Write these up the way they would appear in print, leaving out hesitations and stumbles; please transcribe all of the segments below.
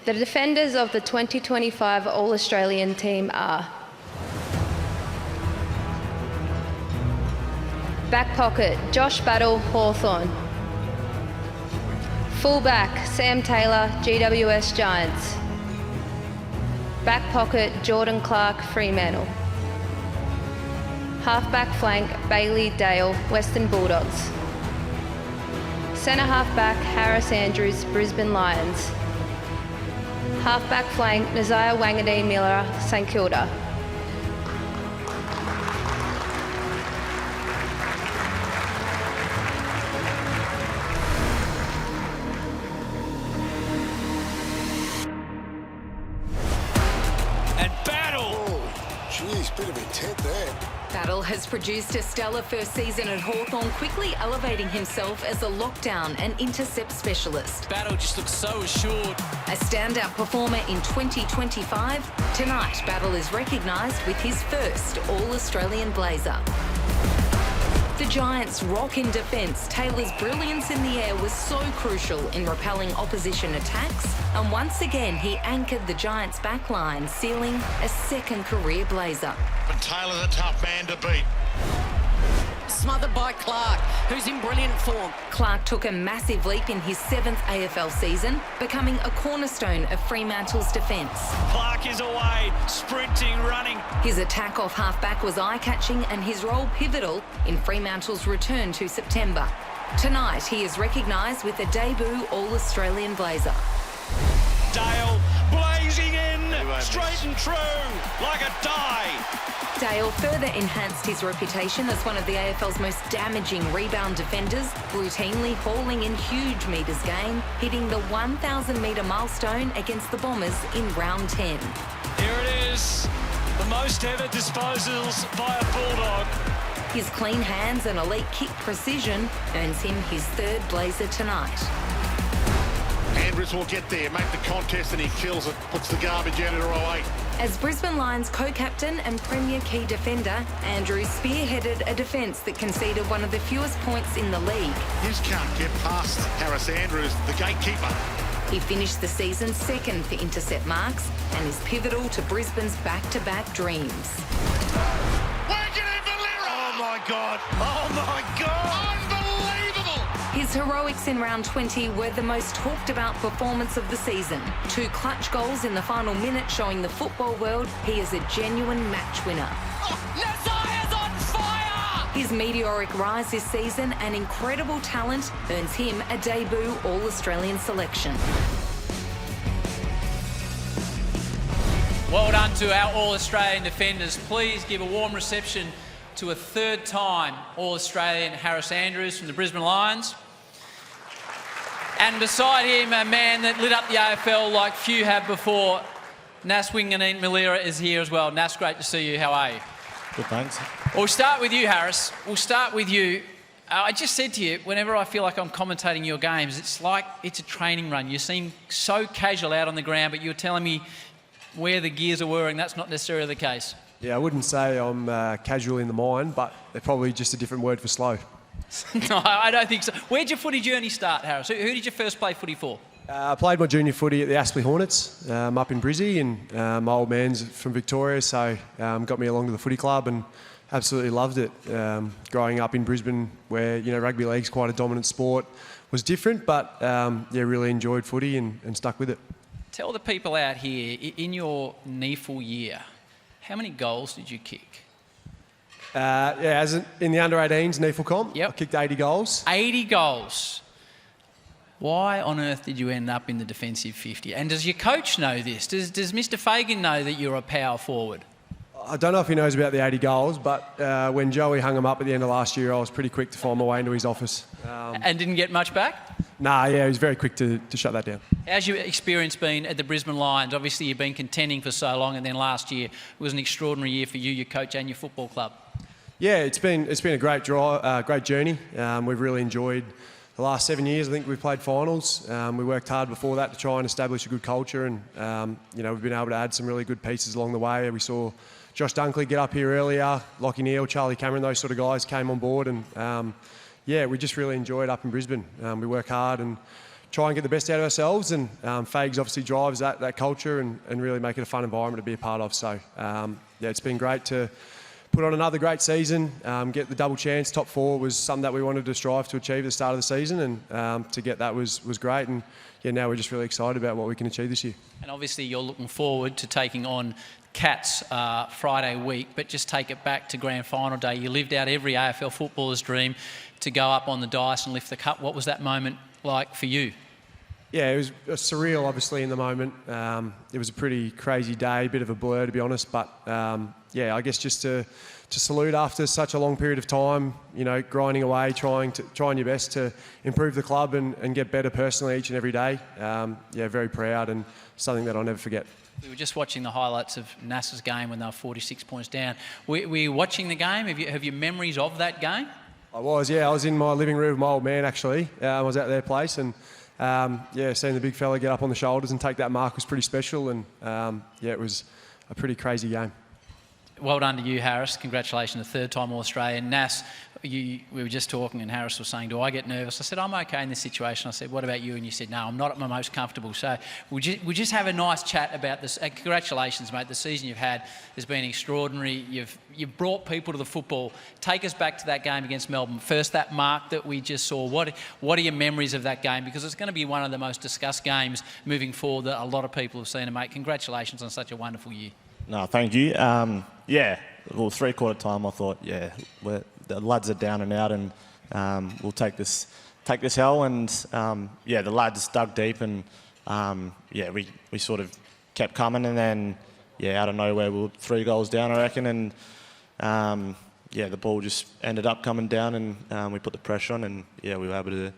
The defenders of the 2025 All-Australian team are back pocket, Josh Battle, Hawthorn. Fullback, Sam Taylor, GWS Giants. Back pocket, Jordan Clark, Fremantle. Halfback flank, Bailey Dale, Western Bulldogs. Centre halfback, Harris Andrews, Brisbane Lions. Halfback flank, Nasiah Wanganeen-Milera, St Kilda. And Battle! Oh, geez, bit of intent there. Battle has produced a stellar first season at Hawthorn, quickly elevating himself as a lockdown and intercept specialist. Battle just looks so assured. A standout performer in 2025, tonight Battle is recognised with his first All-Australian blazer. The Giants rock in defence. Taylor's brilliance in the air was so crucial in repelling opposition attacks, and once again he anchored the Giants' backline, sealing a second career blazer. But Taylor's a tough man to beat. Smothered by Clark, who's in brilliant form. Clark took a massive leap in his 7th AFL season, becoming a cornerstone of Fremantle's defence. Clark is away, sprinting, running. His attack off halfback was eye-catching and his role pivotal in Fremantle's return to September. Tonight, he is recognised with a debut All-Australian blazer. Dale blazing in, straight and true, like a die. Dale further enhanced his reputation as one of the AFL's most damaging rebound defenders, routinely hauling in huge metres gained, hitting the 1,000-metre milestone against the Bombers in round 10. Here it is, the most ever disposals by a Bulldog. His clean hands and elite kick precision earns him his 3rd blazer tonight. Andrews will get there, make the contest, and he kills it. Puts the garbage out at row 8. As Brisbane Lions co-captain and premier key defender, Andrews spearheaded a defence that conceded one of the fewest points in the league. Hughes can't get past Harris Andrews, the gatekeeper. He finished the season 2nd for intercept marks and is pivotal to Brisbane's back-to-back dreams. Wanganeen-Milera! Oh my God! Oh my God! Unbelievable! His heroics in round 20 were the most talked about performance of the season. 2 clutch goals in the final minute showing the football world he is a genuine match winner. Oh, Nasiah's on fire! His meteoric rise this season and incredible talent earns him a debut All-Australian selection. Well done to our All-Australian defenders. Please give a warm reception to a 3rd-time All-Australian Harris Andrews from the Brisbane Lions. And beside him, a man that lit up the AFL like few have before, Nasiah Wanganeen-Milera is here as well. Nas, great to see you. How are you? Good, thanks. We'll start with you, Harris. We'll start with you. I just said to you, whenever I feel like I'm commentating your games, it's like it's a training run. You seem so casual out on the ground, but you're telling me where the gears are whirring. That's not necessarily the case. Yeah, I wouldn't say I'm casual in the mind, but they're probably just a different word for slow. No, I don't think so. Where'd your footy journey start, Harris? Who did you first play footy for? I played my junior footy at the Aspley Hornets up in Brizzy, and my old man's from Victoria, so got me along to the footy club and absolutely loved it. Growing up in Brisbane, where rugby league's quite a dominant sport, was different, but really enjoyed footy and stuck with it. Tell the people out here, in your NAFL year, how many goals did you kick? As in the under-18s NAFL comp, Yep. I kicked 80 goals. 80 goals. Why on earth did you end up in the defensive 50? And does your coach know this? Does Mr. Fagan know that you're a power forward? I don't know if he knows about the 80 goals, but when Joey hung him up at the end of last year, I was pretty quick to find my way into his office. And didn't get much back? He was very quick to shut that down. How's your experience been at the Brisbane Lions? Obviously, you've been contending for so long, and then last year was an extraordinary year for you, your coach, and your football club. Yeah, it's been a great journey. We've really enjoyed the last 7 years. I think we've played finals. We worked hard before that to try and establish a good culture, and we've been able to add some really good pieces along the way. We saw Josh Dunkley get up here earlier, Lockie Neal, Charlie Cameron, those sort of guys came on board, and we just really enjoyed up in Brisbane. We work hard and try and get the best out of ourselves. And Fags obviously drives that culture and really make it a fun environment to be a part of. So, yeah, it's been great to put on another great season, get the double chance. Top 4 was something that we wanted to strive to achieve at the start of the season, and to get that was great. And yeah, now we're just really excited about what we can achieve this year. And obviously you're looking forward to taking on Cats Friday week, but just take it back to grand final day. You lived out every AFL footballer's dream to go up on the dice and lift the cup. What was that moment like for you? Yeah, it was surreal, obviously, in the moment. It was a pretty crazy day, a bit of a blur, to be honest. But, yeah, I guess just to salute after such a long period of time, you know, grinding away, trying your best to improve the club and get better personally each and every day. Yeah, very proud and something that I'll never forget. We were just watching the highlights of NAS's game when they were 46 points down. Were you watching the game? Have you memories of that game? I was, yeah. I was in my living room with my old man, actually. I was at their place and... yeah, seeing the big fella get up on the shoulders and take that mark was pretty special, and yeah, it was a pretty crazy game. Well done to you, Harris. Congratulations, the 3rd time All-Australian. Nas, we were just talking and Harris was saying, do I get nervous? I said, I'm okay in this situation. I said, what about you? And you said, no, I'm not at my most comfortable. So we just have a nice chat about this. Congratulations, mate. The season you've had has been extraordinary. You've brought people to the football. Take us back to that game against Melbourne. First, that mark that we just saw. What are your memories of that game? Because it's going to be one of the most discussed games moving forward that a lot of people have seen. And, mate, congratulations on such a wonderful year. No, thank you. Yeah, well, 3/4 time I thought, yeah, the lads are down and out, and we'll take this hell. And yeah, the lads dug deep, and yeah, we sort of kept coming, and then yeah, out of nowhere we were 3 goals down, I reckon, and yeah, the ball just ended up coming down, and we put the pressure on, and yeah, we were able to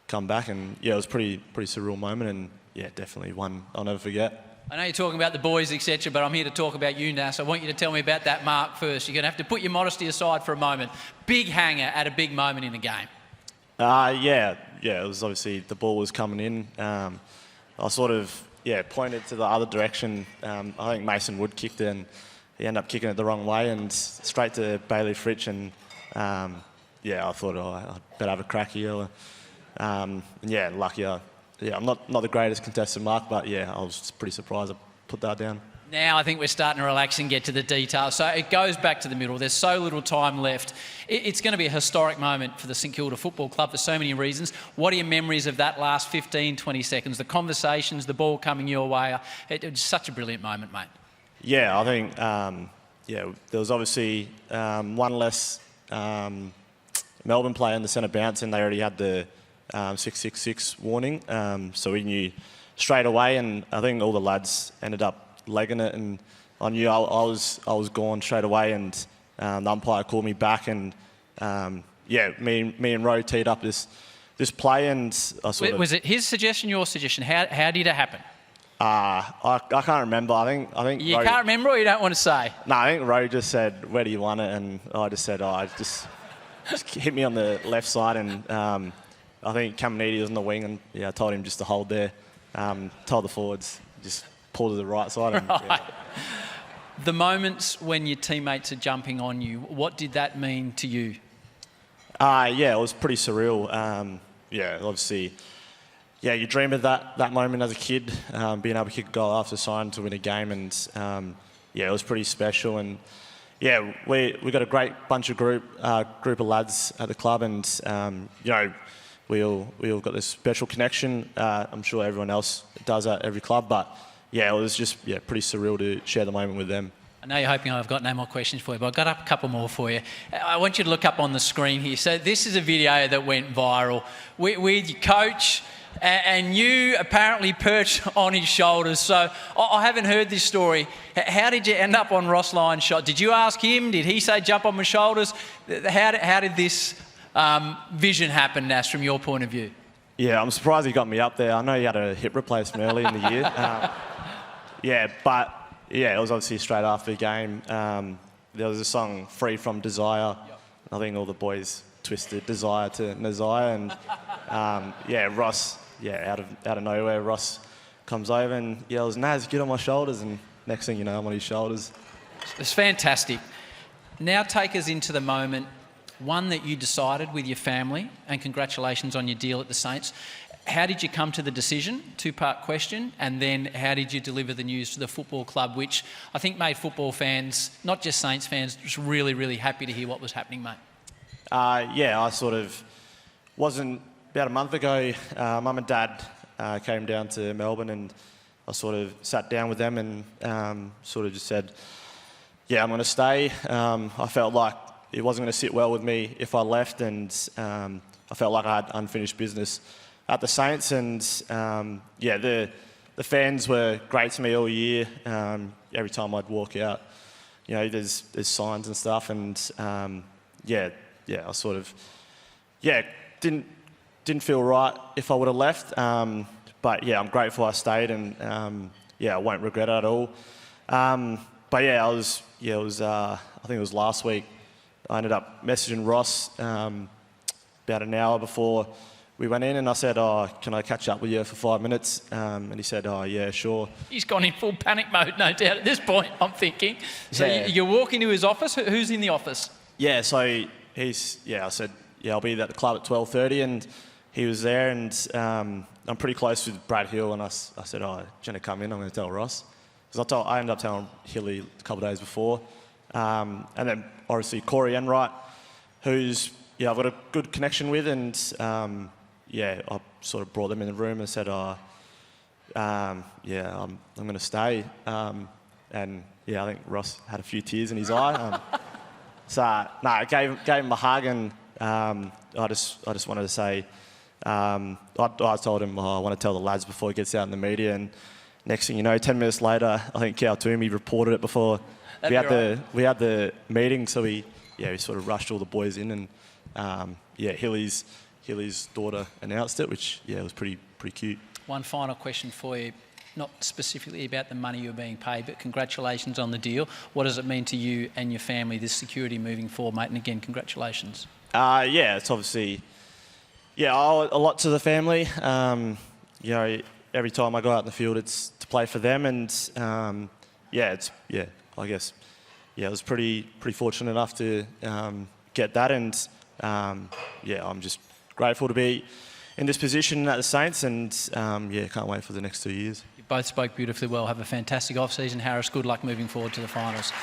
come back, and yeah, it was pretty surreal moment, and yeah, definitely one I'll never forget. I know you're talking about the boys, etc., but I'm here to talk about you, Nas. I want you to tell me about that mark first. You're going to have to put your modesty aside for a moment. Big hanger at a big moment in the game. Yeah, it was obviously the ball was coming in. I sort of, yeah, pointed to the other direction. I think Mason Wood kicked it, and he ended up kicking it the wrong way and straight to Bailey Fritsch, and yeah, I thought, I'd better have a crack here. And yeah, lucky yeah, I'm not the greatest contested mark, but yeah, I was pretty surprised I put that down. Now I think we're starting to relax and get to the details. So it goes back to the middle. There's so little time left. It's going to be a historic moment for the St Kilda Football Club for so many reasons. What are your memories of that last 15, 20 seconds? The conversations, the ball coming your way. It was such a brilliant moment, mate. Yeah, I think, yeah, there was obviously one less Melbourne player in the centre bounce, and they already had the 666 warning, so we knew straight away, and I think all the lads ended up legging it, and I knew I was gone straight away, and the umpire called me back, and yeah, me and Ro teed up this play, and I sort of... Was it his suggestion, your suggestion? How did it happen? I can't remember. I think you can't remember, or you don't want to say? No, I think Ro just said, "Where do you want it?" And I just said, just hit me on the left side, and I think Caminiti was on the wing, and yeah, I told him just to hold there. Told the forwards, just pull to the right side. And, right. Yeah. The moments when your teammates are jumping on you, what did that mean to you? Yeah, it was pretty surreal. Yeah, obviously, yeah, you dream of that moment as a kid, being able to kick a goal after siren to win a game, and yeah, it was pretty special. And yeah, we got a great bunch of group of lads at the club, and you know, we all got this special connection. I'm sure everyone else does at every club, but yeah, it was just pretty surreal to share the moment with them. I know you're hoping I've got no more questions for you, but I've got up a couple more for you. I want you to look up on the screen here. So this is a video that went viral with your coach, and you apparently perched on his shoulders. So I haven't heard this story. How did you end up on Ross Lyon's shot? Did you ask him? Did he say jump on my shoulders? How did this vision happen, Nas, from your point of view? Yeah, I'm surprised he got me up there. I know he had a hip replacement early in the year. Yeah, but yeah, it was obviously straight after the game. There was a song, Free from Desire. Yep. I think all the boys twisted Desire to Nasiah, and yeah, Ross, out of nowhere, Ross comes over and yells, "Nas, get on my shoulders," and next thing you know, I'm on his shoulders. It's fantastic. Now take us into the moment, one that you decided with your family, and congratulations on your deal at the Saints. how did you come to the decision? Two-part question. And then how did you deliver the news to the football club, which I think made football fans, not just Saints fans, just really, really happy to hear what was happening, mate? Yeah, I sort of wasn't... About a month ago, Mum and Dad came down to Melbourne, and I sort of sat down with them and sort of just said, yeah, I'm going to stay. I felt like it wasn't going to sit well with me if I left, and I felt like I had unfinished business at the Saints. And yeah, the fans were great to me all year. Every time I'd walk out, you know, there's signs and stuff, and yeah, I sort of didn't feel right if I would have left. But yeah, I'm grateful I stayed, and yeah, I won't regret it at all. But yeah, it was I think it was last week. I ended up messaging Ross about an hour before we went in, and I said, "Oh, can I catch up with you for 5 minutes?" And he said, "Oh, yeah, sure." He's gone in full panic mode, no doubt, at this point, I'm thinking. So Yeah. you walk into his office. Who's in the office? Yeah, so I said, yeah, I'll be at the club at 12:30, and he was there, and I'm pretty close with Brad Hill, and I said, "Oh, do you want to come in? I'm going to tell Ross." Because I ended up telling Hilly a couple of days before. And then obviously Corey Enright, who's, yeah, I've got a good connection with, and yeah, I sort of brought them in the room and said, "Oh, yeah, I'm going to stay." And yeah, I think Ross had a few tears in his eye. So no, I gave him a hug, and I just wanted to say, I told him, "Oh, I want to tell the lads before he gets out in the media." And next thing you know, 10 minutes later, I think Cal Toomey reported it before we had the meeting. So we sort of rushed all the boys in, and yeah, Hilly's daughter announced it, which was pretty cute. One final question for you, not specifically about the money you're being paid, but congratulations on the deal. What does it mean to you and your family, this security moving forward, mate? And again, congratulations. Yeah, it's obviously, I owe a lot to the family. You know, every time I go out in the field, it's to play for them, and I guess, I was pretty fortunate enough to get that, and I'm just grateful to be in this position at the Saints, and can't wait for the next 2 years. You both spoke beautifully well. Have a fantastic off-season, Harris. Good luck moving forward to the finals.